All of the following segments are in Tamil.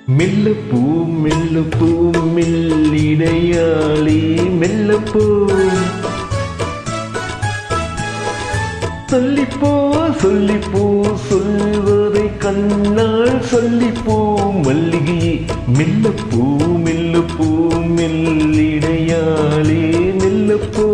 மெல்லப்பூ மெல்லப்பூ மெல்லிடையாளி மெல்லப்பூ சொல்லிப்போ சொல்லிப்போ சொல்வதை கண்ணால் சொல்லிப்போ மல்லிகையே மெல்லப்பூ மெல்லப்பூ மெல்லிடையாளி மெல்லப்பூ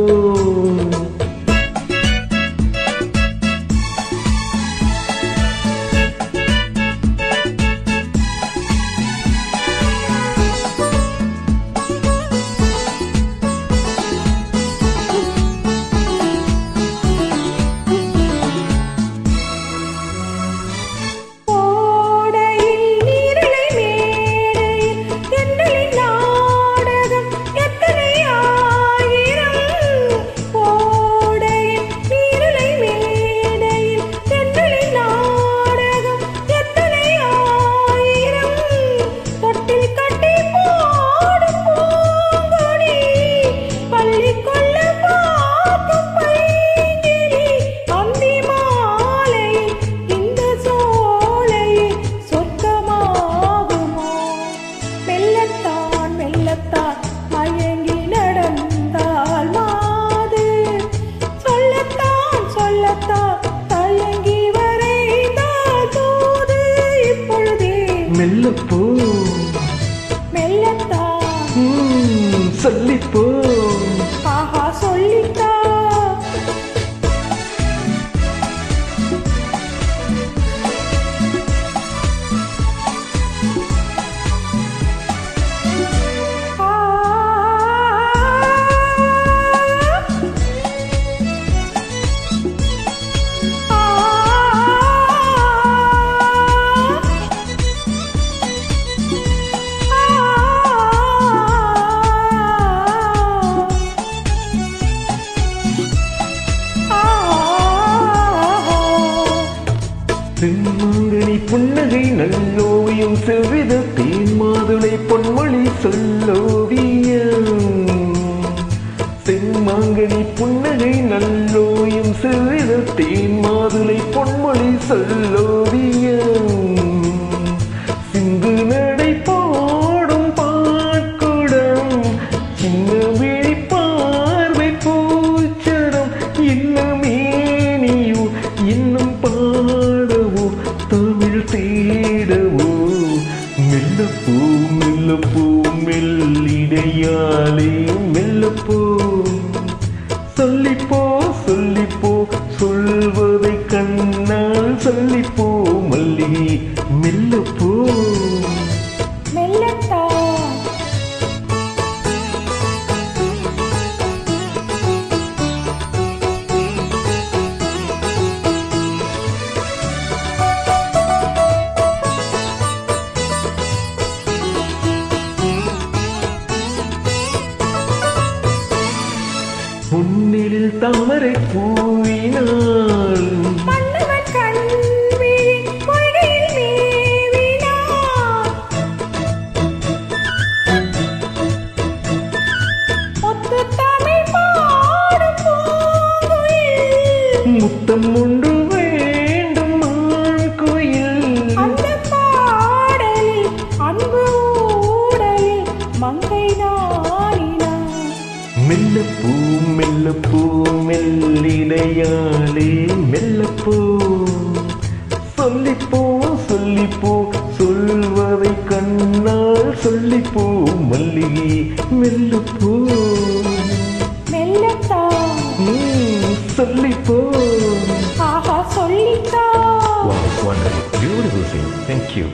மெல்லப்போ மெல்லத்தா சொல்லிப்போ ஆஹா சொல்லித்தா செம்மாங்கனி புன்னகை நல்லோவியம் செவ்வித தேன் மாதுளை பொன்மொழி சொல்லோவியம் செம்மாங்கனி புன்னகை நல்லோவியம் செவ்வித தேன் மாதுளை பொன்மொழி சொல்லோவியம் சிந்து நடை போடும் பாட்குடம் சின்ன விழி பார்வை பூச்சரம் இன்னமேனியோ இன்னும் பாடவோ தமிழ் தேடவோ மெல்லப்பூ மெல்லப்பூ மெல்லிடையாளே மெல்லப்பூ சொல்லிப்போ சொல்லிப்போ சொல்வதை கண்ணால் சொல்லிப்போ மல்லிகை மெல்லப்பூ மெல்லத்தா பொன்னிலில் தாமரை பூவினாள் மன்னவன் கண்விழி பொய்கையில் மேவினான் ஒத்து தமிழ் பாடும் பூங்குயில் முத்தம் ஒன்று வேண்டும் மான்குயில் அந்த பாடலில் அன்பு ஊடலில் மங்கை நாடினான் மெல்லப்பூ மெல்லப்பூ மெல்லிடையாளே மெல்லப்பூ சொல்லிப்போ சொல்லிப்போ சொல்வதை கண்ணால் சொல்லிப்போ மல்லிகை மெல்லப்பூ மெல்லத்தா சொல்லிப்போ ஆஹா சொல்லித்தா Wow, wonderful, beautiful thing. Thank you.